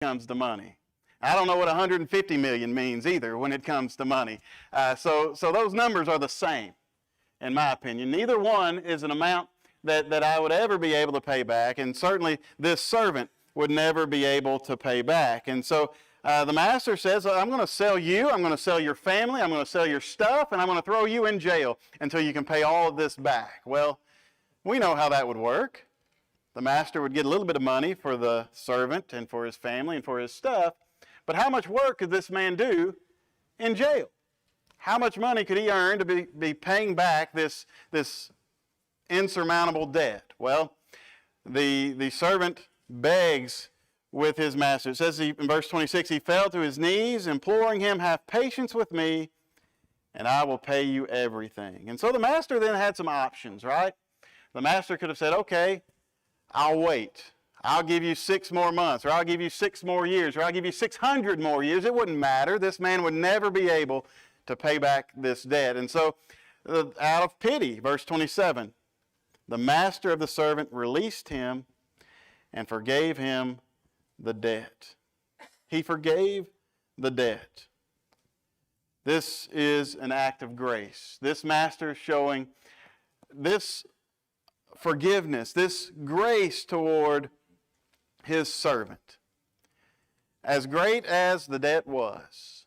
comes to money. I don't know what 150 million means either when it comes to money. So those numbers are the same, in my opinion. Neither one is an amount that I would ever be able to pay back, and certainly this servant would never be able to pay back. And so the master says, I'm going to sell you, I'm going to sell your family, I'm going to sell your stuff, and I'm going to throw you in jail until you can pay all of this back. Well, we know how that would work. The master would get a little bit of money for the servant and for his family and for his stuff, but how much work could this man do in jail? How much money could he earn to be paying back this insurmountable debt? Well, the servant begs with his master. It says in verse 26, he fell to his knees, imploring him, have patience with me, and I will pay you everything. And so the master then had some options, right? The master could have said, okay, I'll wait. I'll give you 6 more months, or I'll give you 6 more years, or I'll give you 600 more years. It wouldn't matter. This man would never be able to pay back this debt. And so, out of pity, verse 27, the master of the servant released him and forgave him the debt. He forgave the debt. This is an act of grace. This master showing this forgiveness, this grace toward his servant. As great as the debt was,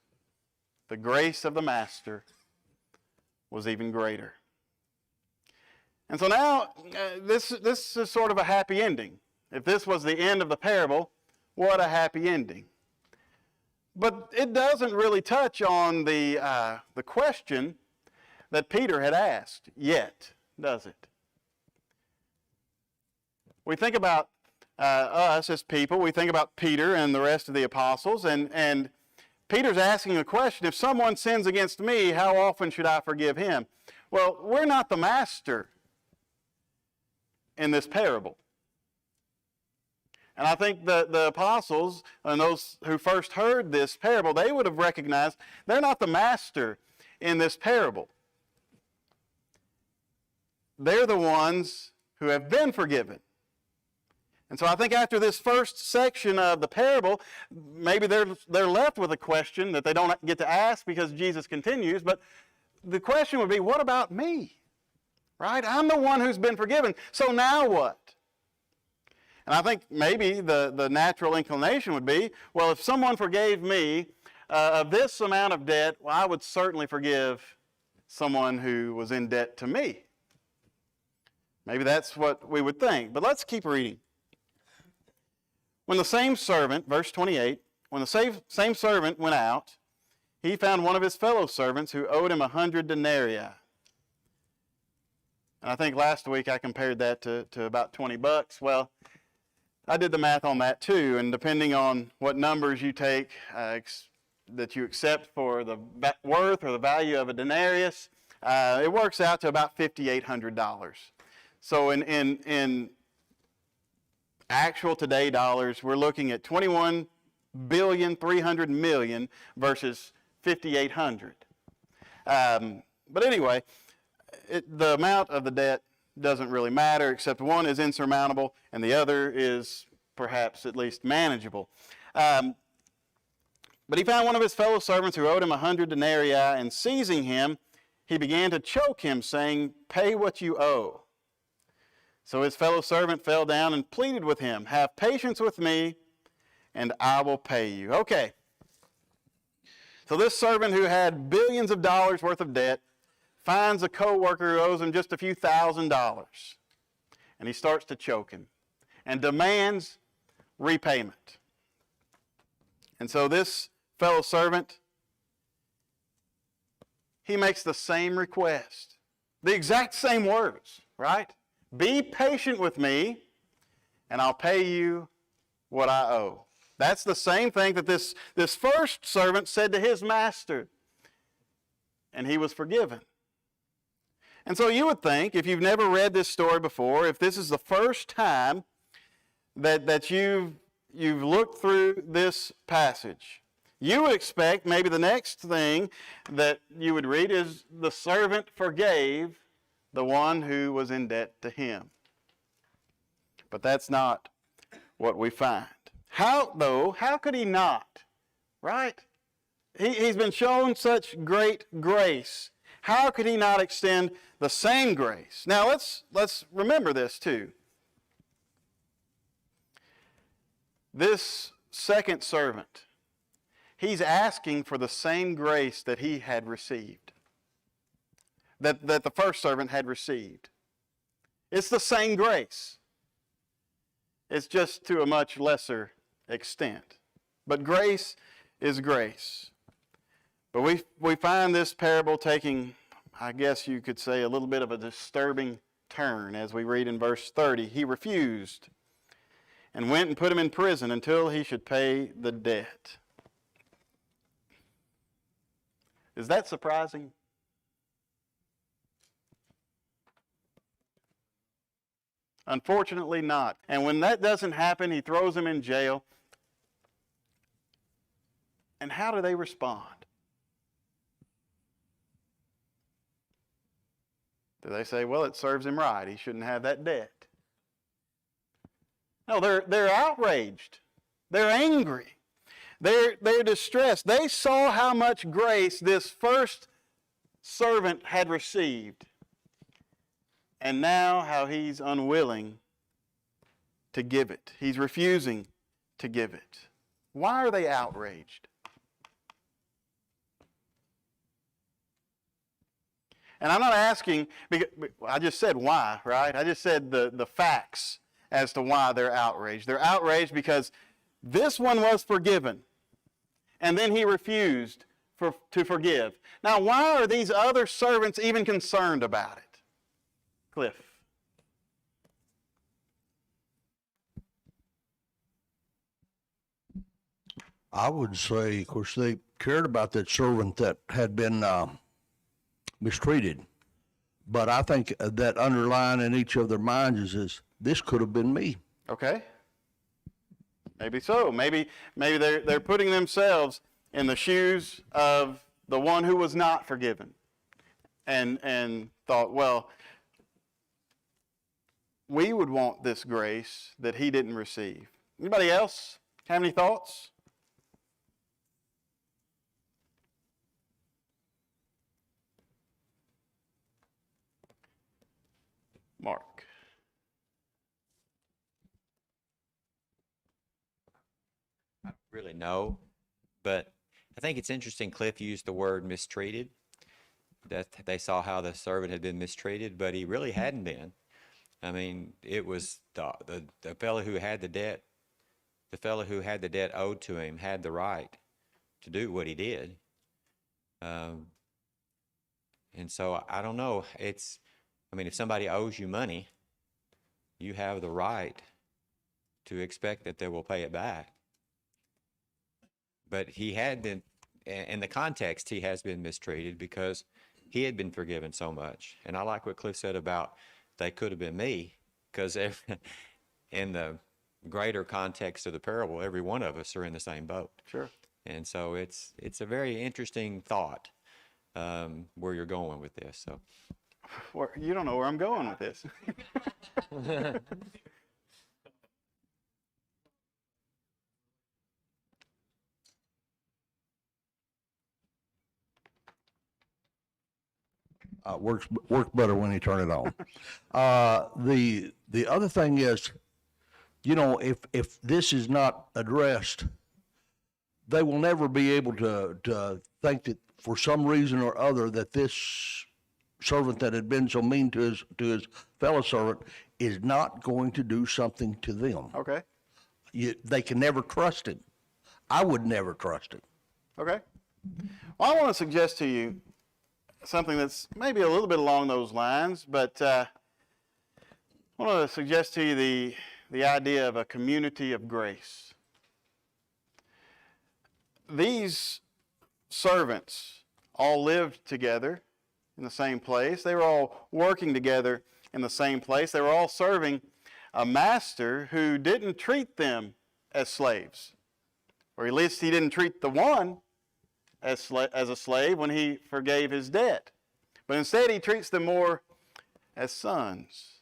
the grace of the master was even greater. And so now, this is sort of a happy ending. If this was the end of the parable, what a happy ending. But it doesn't really touch on the question that Peter had asked yet, does it? We think about us as people, we think about Peter and the rest of the apostles, and Peter's asking a question, if someone sins against me, how often should I forgive him? Well, we're not the master in this parable. And I think the apostles and those who first heard this parable, they would have recognized they're not the master in this parable. They're the ones who have been forgiven. And so I think after this first section of the parable, maybe they're left with a question that they don't get to ask because Jesus continues, but the question would be, what about me? Right? I'm the one who's been forgiven, so now what? And I think maybe the natural inclination would be, well, if someone forgave me of this amount of debt, well, I would certainly forgive someone who was in debt to me. Maybe that's what we would think. But let's keep reading. When the same servant, verse 28, when the same servant went out, he found one of his fellow servants who owed him 100 denarii. And I think last week I compared that to about $20. Well, I did the math on that too, and depending on what numbers you take that you accept for the worth or the value of a denarius, it works out to about $5,800. So in actual today dollars, we're looking at $21,300,000,000 versus 5,800. But anyway, the amount of the debt doesn't really matter, except one is insurmountable and the other is perhaps at least manageable. But he found one of his fellow servants who owed him 100 denarii, and seizing him, he began to choke him, saying, "Pay what you owe." So his fellow servant fell down and pleaded with him, "Have patience with me, and I will pay you." Okay. So this servant who had billions of dollars worth of debt finds a co-worker who owes him just a few $1,000s. And he starts to choke him and demands repayment. And so this fellow servant, he makes the same request. The exact same words, right? Be patient with me, and I'll pay you what I owe. That's the same thing that this first servant said to his master, and he was forgiven. And so you would think, if you've never read this story before, if this is the first time that you've looked through this passage, you would expect maybe the next thing that you would read is the servant forgave the one who was in debt to him. But that's not what we find. How could he not? Right? He's been shown such great grace. How could he not extend the same grace? Now let's remember this too. This second servant, he's asking for the same grace that he had received, that the first servant had received. It's the same grace. It's just to a much lesser extent. But grace is grace. But we find this parable taking, I guess you could say, a little bit of a disturbing turn as we read in verse 30. He refused and went and put him in prison until he should pay the debt. Is that surprising? Unfortunately not. And when that doesn't happen, he throws him in jail. And how do they respond? Do they say, well, it serves him right, he shouldn't have that debt? No, they're outraged. They're angry. They're distressed. They saw how much grace this first servant had received. And now how he's unwilling to give it. He's refusing to give it. Why are they outraged? And I'm not asking, because I just said why, right? I just said the facts as to why they're outraged. They're outraged because this one was forgiven, and then he refused to forgive. Now, why are these other servants even concerned about it? Cliff. I would say, of course, they cared about that servant that had been mistreated. But I think that underlying in each of their minds is this could have been me. Okay. Maybe so. Maybe they're putting themselves in the shoes of the one who was not forgiven, and thought, well, we would want this grace that he didn't receive. Anybody else have any thoughts? Mark. I don't really know, but I think it's interesting Cliff used the word mistreated, that they saw how the servant had been mistreated, but he really hadn't been. I mean, it was the fellow who had the debt, owed to him had the right to do what he did. And so I don't know. If somebody owes you money, you have the right to expect that they will pay it back. But he had been, in the context, he has been mistreated because he had been forgiven so much. And I like what Cliff said about they could have been me, because in the greater context of the parable, every one of us are in the same boat. Sure. And so it's a very interesting thought where you're going with this. So. You don't know where I'm going with this. Works better when you turn it on. The other thing is, if this is not addressed, they will never be able to think that for some reason or other that this servant that had been so mean to his fellow servant is not going to do something to them. Okay. They can never trust him. I would never trust him. Okay. Well, I want to suggest to you something that's maybe a little bit along those lines, but I want to suggest to you the idea of a community of grace. These servants all lived together in the same place. They were all working together in the same place. They were all serving a master who didn't treat them as slaves, or at least he didn't treat the one as a slave when he forgave his debt. But instead he treats them more as sons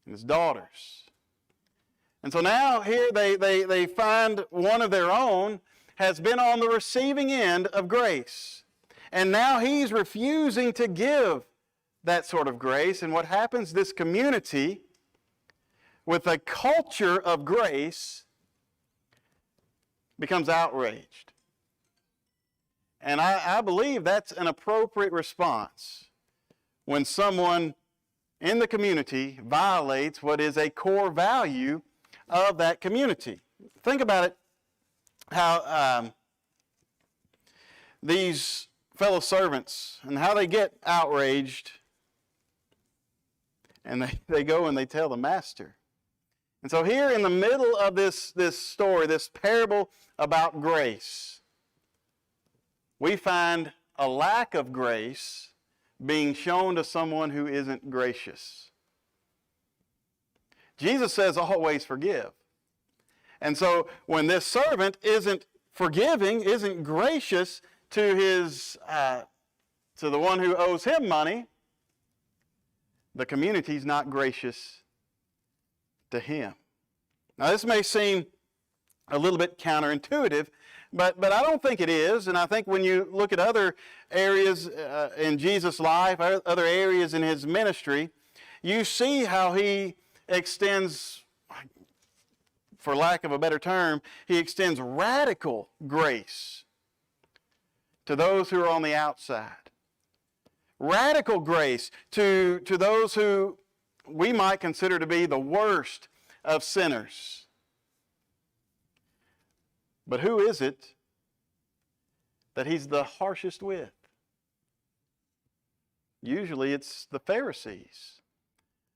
and as daughters. And so now here they find one of their own has been on the receiving end of grace. And now he's refusing to give that sort of grace. And what happens, this community with a culture of grace becomes outraged. And I believe that's an appropriate response when someone in the community violates what is a core value of that community. Think about it, how these fellow servants and how they get outraged, and they go and they tell the master. And so here in the middle of this story, this parable about grace, we find a lack of grace being shown to someone who isn't gracious. Jesus says always forgive. And so when this servant isn't forgiving, isn't gracious to to the one who owes him money, the community's not gracious to him. Now this may seem a little bit counterintuitive, but I don't think it is. And I think when you look at other areas in Jesus' life, other areas in his ministry, you see how he extends, for lack of a better term, he extends radical grace to those who are on the outside. Radical grace to those who we might consider to be the worst of sinners. But who is it that he's the harshest with? Usually it's the Pharisees,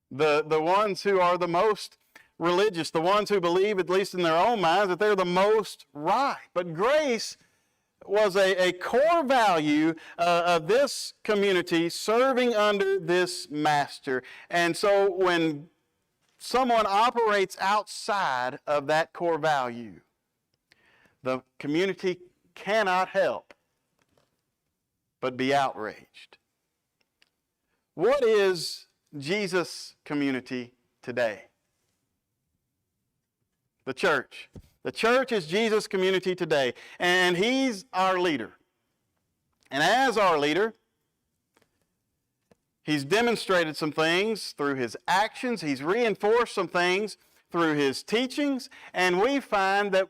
the ones who are the most religious, the ones who believe, at least in their own minds, that they're the most right. But grace was a core value of this community serving under this master. And so when someone operates outside of that core value, the community cannot help but be outraged. What is Jesus' community today? The church. The church is Jesus' community today, and he's our leader. And as our leader, he's demonstrated some things through his actions. He's reinforced some things through his teachings, and we find that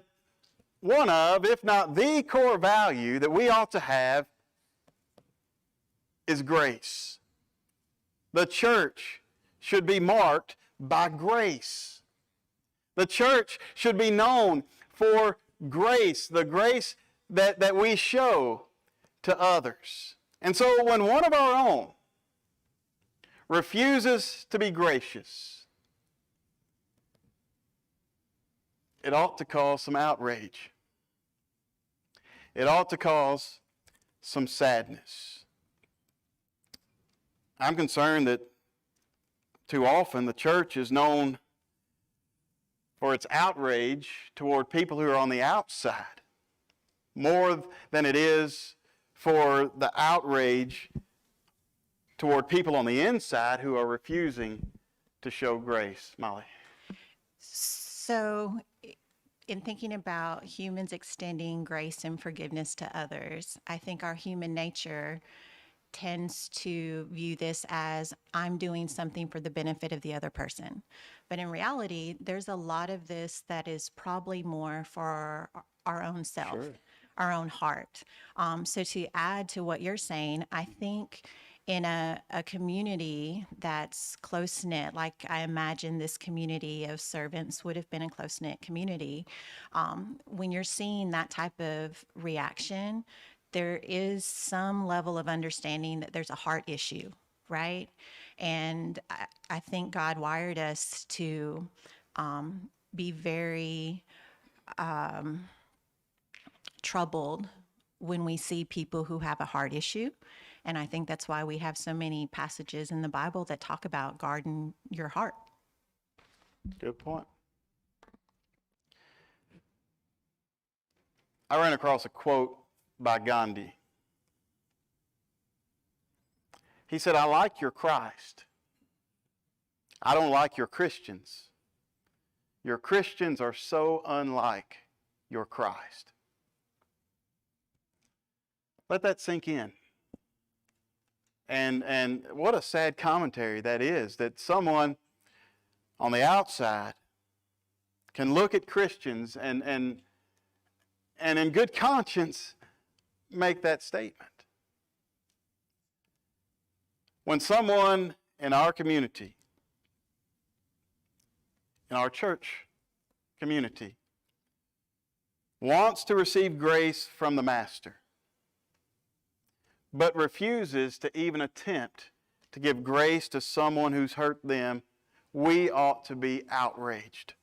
one of, if not the core value that we ought to have is grace. The church should be marked by grace. The church should be known for grace, the grace that we show to others. And so when one of our own refuses to be gracious, it ought to cause some outrage. It ought to cause some sadness. I'm concerned that too often the church is known for its outrage toward people who are on the outside, more than it is for the outrage toward people on the inside who are refusing to show grace. Molly? So, in thinking about humans extending grace and forgiveness to others, I think our human nature tends to view this as I'm doing something for the benefit of the other person. But in reality, there's a lot of this that is probably more for our own self, Sure. our own heart. So to add to what you're saying, I think in a community that's close-knit, like I imagine this community of servants would have been a close-knit community, when you're seeing that type of reaction, there is some level of understanding that there's a heart issue, right? And I think God wired us to be very troubled when we see people who have a heart issue. And I think that's why we have so many passages in the Bible that talk about guarding your heart. Good point. I ran across a quote by Gandhi. He said, "I like your Christ. I don't like your Christians. Your Christians are so unlike your Christ. Let that sink in. And what a sad commentary that is, that someone on the outside can look at Christians and in good conscience make that statement. When someone in our community, in our church community, wants to receive grace from the Master, but refuses to even attempt to give grace to someone who's hurt them, we ought to be outraged.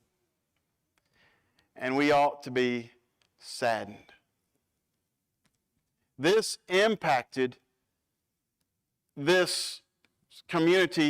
And we ought to be saddened. This impacted this community